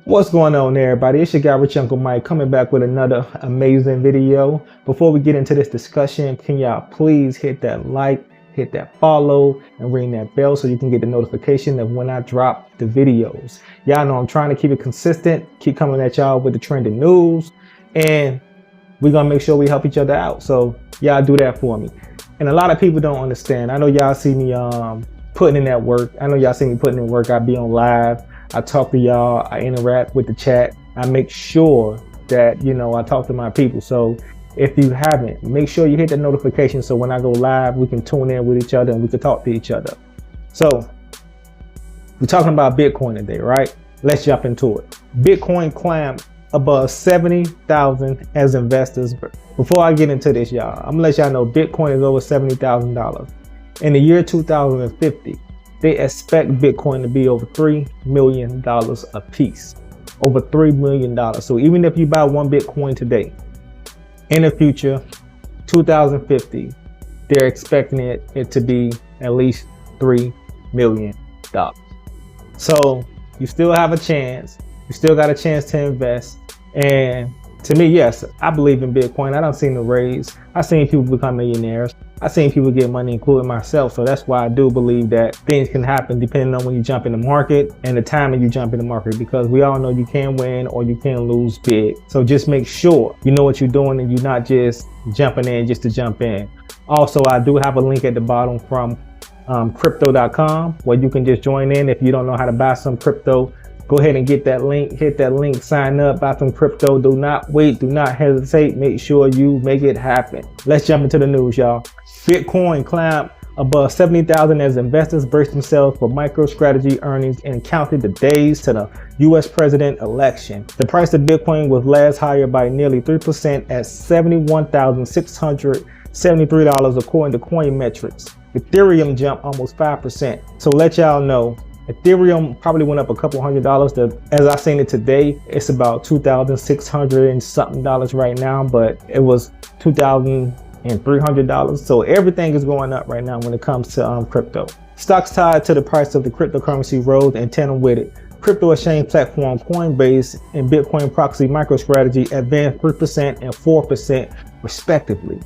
What's going on there, everybody? It's your guy Richunclemike coming back with another amazing video. Before we get into this discussion, can y'all please hit that like, hit that follow, and ring that bell so you can get the notification of when I drop the videos. Y'all know I'm trying to keep it consistent, keep coming at y'all with the trending news, and we're gonna make sure we help each other out. So y'all do that for me. And a lot of people don't understand. I know y'all see me putting in that work. I know y'all see me putting in work. I be on live. I talk to y'all, I interact with the chat. I make sure that, I talk to my people. So if you haven't, make sure you hit the notification so when I go live, we can tune in with each other and we can talk to each other. So we're talking about Bitcoin today, right? Let's jump into it. Bitcoin climbed above 70,000 as investors. Before I get into this, y'all, I'm gonna let y'all know Bitcoin is over $70,000. In the year 2050, they expect Bitcoin to be over $3 million a piece, over $3 million. So even if you buy one Bitcoin today, in the future, 2050, they're expecting it to be at least $3 million. So you still have a chance. You still got a chance to invest. And to me, yes, I believe in Bitcoin. I don't see the raise. I've seen people become millionaires. I've seen people get money, including myself. So that's why I do believe that things can happen depending on when you jump in the market and the timing you jump in the market, because we all know you can win or you can lose big. So just make sure you know what you're doing and you're not just jumping in just to jump in. Also, I do have a link at the bottom from crypto.com where you can just join in if you don't know how to buy some crypto. Go ahead and get that link, hit that link, sign up, buy some crypto. Do not wait, do not hesitate. Make sure you make it happen. Let's jump into the news, y'all. Bitcoin climbed above 70,000 as investors braced themselves for MicroStrategy earnings and counted the days to the U.S. president election. The price of Bitcoin was last higher by nearly 3% at $71,673 according to Coin Metrics. Ethereum jumped almost 5%. So let y'all know, Ethereum probably went up a couple $100. As I seen it today, it's about $2,600 and something right now, but it was $2,300. So everything is going up right now when it comes to crypto. Stocks tied to the price of the cryptocurrency rose in tandem with it. Crypto exchange platform Coinbase and Bitcoin proxy MicroStrategy advanced 3% and 4% respectively.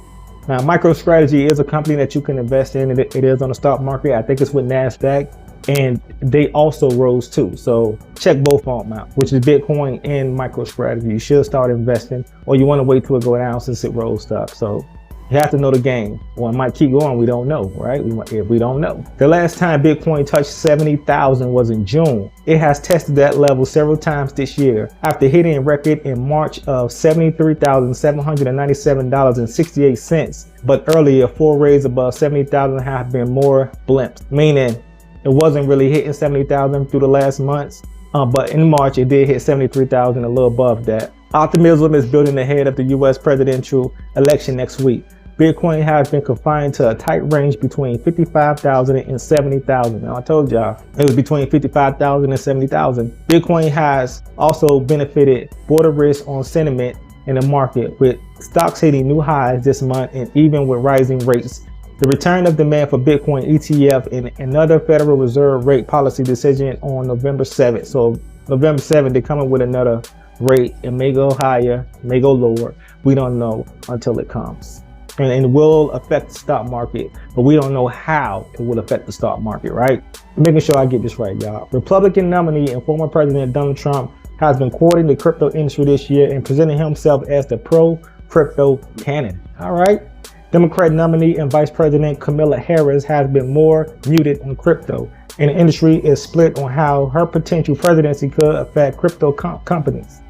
Now, MicroStrategy is a company that you can invest in. It is on the stock market. I think it's with NASDAQ. And they also rose too. So check both of them out, which is Bitcoin and MicroStrategy. You should start investing, or you want to wait till it go down since it rose up. So you have to know the game. Or it might keep going. We don't know, right? If we don't know. The last time Bitcoin touched 70,000 was in June. It has tested that level several times this year after hitting a record in March of $73,797.68. But earlier, full raise above 70,000 have been more blimps, meaning it wasn't really hitting 70,000 through the last months, but in March it did hit 73,000, a little above that. Optimism is building ahead of the U.S. presidential election next week. Bitcoin has been confined to a tight range between 55,000 and 70,000. Now I told y'all it was between 55,000 and 70,000. Bitcoin has also benefited border risk on sentiment in the market, with stocks hitting new highs this month and even with rising rates. The return of demand for Bitcoin ETF and another Federal Reserve rate policy decision on November 7th. So November 7th, they're coming with another rate. It may go higher, may go lower. We don't know until it comes. And it will affect the stock market, but we don't know how it will affect the stock market, right? Making sure I get this right, y'all. Republican nominee and former President Donald Trump has been courting the crypto industry this year and presenting himself as the pro-crypto candidate. All right. Democrat nominee and Vice President Kamala Harris has been more muted on crypto, and the industry is split on how her potential presidency could affect crypto companies.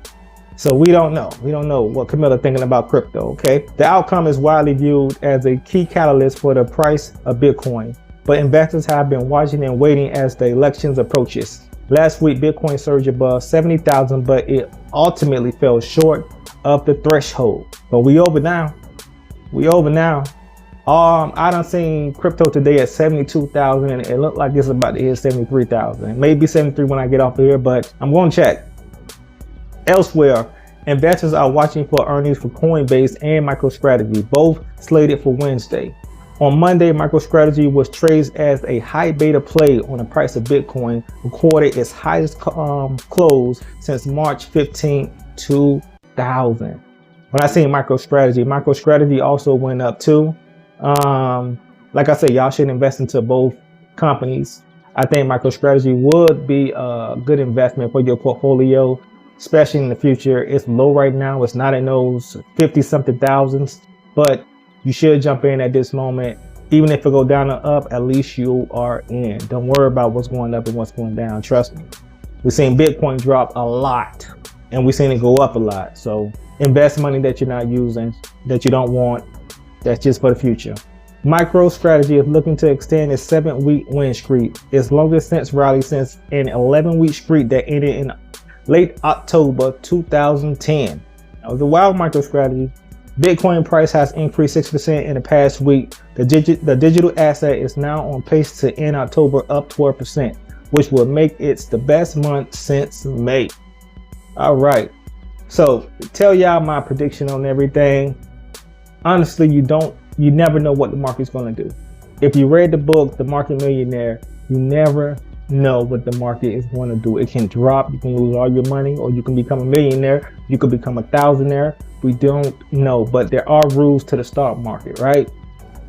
So we don't know. We don't know what Kamala thinking about crypto, okay? The outcome is widely viewed as a key catalyst for the price of Bitcoin, but investors have been watching and waiting as the elections approaches. Last week, Bitcoin surged above 70,000, but it ultimately fell short of the threshold. But we over now. We over now. I done seen crypto today at 72,000 and it looked like it's about to hit 73,000. Maybe 73 when I get off of here, but I'm going to check. Elsewhere, investors are watching for earnings for Coinbase and MicroStrategy, both slated for Wednesday. On Monday, MicroStrategy was traded as a high beta play on the price of Bitcoin, recorded its highest close since March 15, 2000. When I say MicroStrategy also went up too. Like I said, y'all should invest into both companies. I think MicroStrategy would be a good investment for your portfolio, especially in the future. It's low right now. It's not in those 50-something thousands, but you should jump in at this moment. Even if it go down or up, at least you are in. Don't worry about what's going up and what's going down. Trust me. We've seen Bitcoin drop a lot and we've seen it go up a lot. So invest money that you're not using, that you don't want. That's just for the future. MicroStrategy is looking to extend its 7-week win streak, its longest since rally since an 11-week streak that ended in late October 2010. That was a wild MicroStrategy. Bitcoin price has increased 6% in the past week. The digital asset is now on pace to end October up 12%, which will make it the best month since May. All right. So tell y'all my prediction on everything. Honestly, you never know what the market's going to do. If you read the book, The Market Millionaire, you never know what the market is going to do. It can drop, you can lose all your money, or you can become a millionaire, you could become a thousandaire. We don't know, but there are rules to the stock market, right?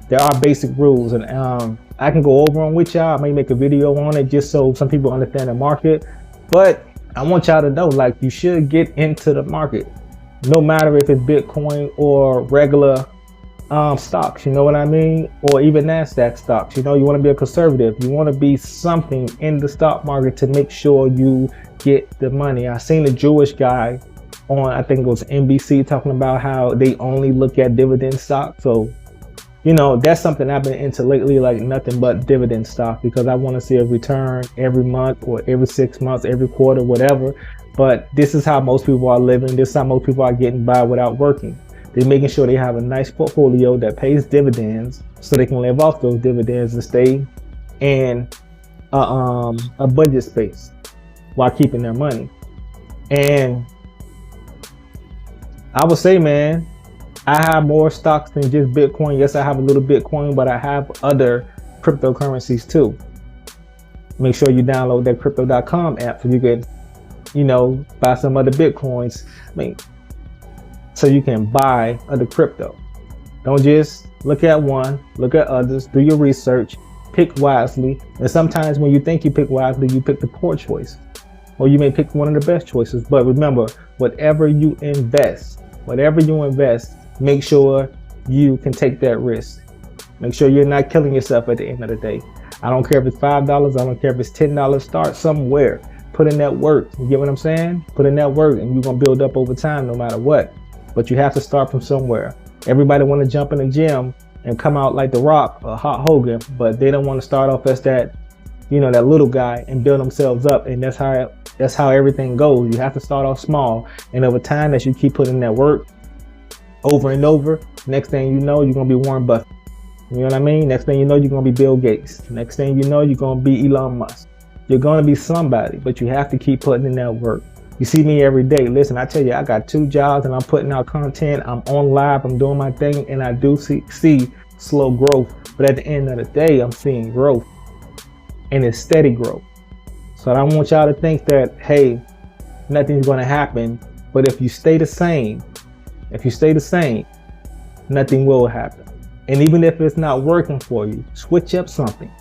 There are basic rules, and I can go over them with y'all. I may make a video on it just so some people understand the market, but I want y'all to know, like, you should get into the market, no matter if it's Bitcoin or regular stocks, you know what I mean? Or even NASDAQ stocks. You know, you want to be a conservative. You want to be something in the stock market to make sure you get the money. I seen a Jewish guy on, I think it was NBC, talking about how they only look at dividend stock. So, you know, that's something I've been into lately, like nothing but dividend stock, because I want to see a return every month or every 6 months, every quarter, whatever. But this is how most people are living. This is how most people are getting by without working. They're making sure they have a nice portfolio that pays dividends so they can live off those dividends and stay in a budget space while keeping their money. And I would say, man, I have more stocks than just Bitcoin. Yes, I have a little Bitcoin, but I have other cryptocurrencies too. Make sure you download that crypto.com app so you can, you know, buy some other Bitcoins. I mean, so you can buy other crypto. Don't just look at one, look at others, do your research, pick wisely. And sometimes when you think you pick wisely, you pick the poor choice, or you may pick one of the best choices. But remember, whatever you invest, make sure you can take that risk. Make sure you're not killing yourself at the end of the day. I don't care if it's $5, I don't care if it's $10, start somewhere. Put in that work, you get what I'm saying? Put in that work and you're gonna build up over time no matter what. But you have to start from somewhere. Everybody want to jump in the gym and come out like The Rock or Hulk Hogan, but they don't want to start off as that, you know, that little guy and build themselves up. And that's how everything goes. You have to start off small, and over time, as you keep putting that work over and over, next thing you know, you're gonna be Warren Buffett. You know what I mean? Next thing you know, you're gonna be Bill Gates. Next thing you know, you're gonna be Elon Musk. You're gonna be somebody, but you have to keep putting in that work. You see me every day. Listen, I tell you, I got 2 jobs and I'm putting out content. I'm on live, I'm doing my thing, and I do see slow growth. But at the end of the day, I'm seeing growth, and it's steady growth. So I don't want y'all to think that, hey, nothing's going to happen. But if you stay the same, nothing will happen. And even if it's not working for you, switch up something.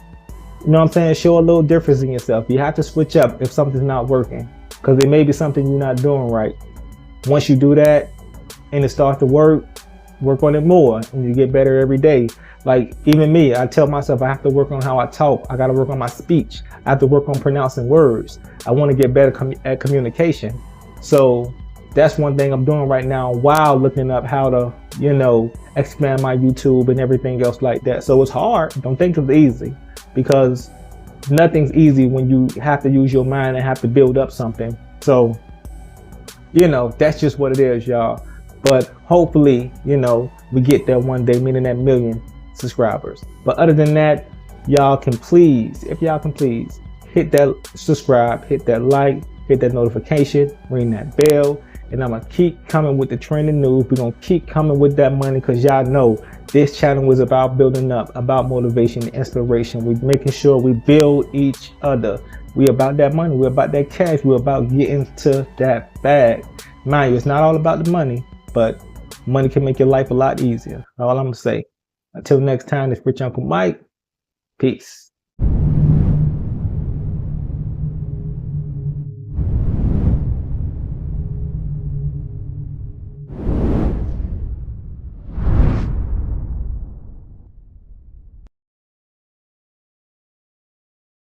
You know what I'm saying? Show a little difference in yourself. You have to switch up if something's not working, because it may be something you're not doing right. Once you do that and it starts to work on it more, and you get better every day. Like even me, I tell myself I have to work on how I talk. I got to work on my speech. I have to work on pronouncing words. I want to get better at communication. So that's one thing I'm doing right now while looking up how to, you know, expand my YouTube and everything else like that. So it's hard. Don't think it's easy, because nothing's easy when you have to use your mind and have to build up something. So, you know, that's just what it is, y'all. But hopefully, you know, we get there one day, meaning that 1 million subscribers. But other than that, y'all can please, if y'all can please, hit that subscribe, hit that like, hit that notification, ring that bell. And I'm gonna keep coming with the trending news. We're gonna keep coming with that money, because y'all know This channel is about building up, about motivation, inspiration. We're making sure we build each other. We about that money. We're about that cash. We're about getting to that bag. Mind you, it's not all about the money, but money can make your life a lot easier. All I'm gonna say. Until next time, it's Rich Uncle Mike. Peace.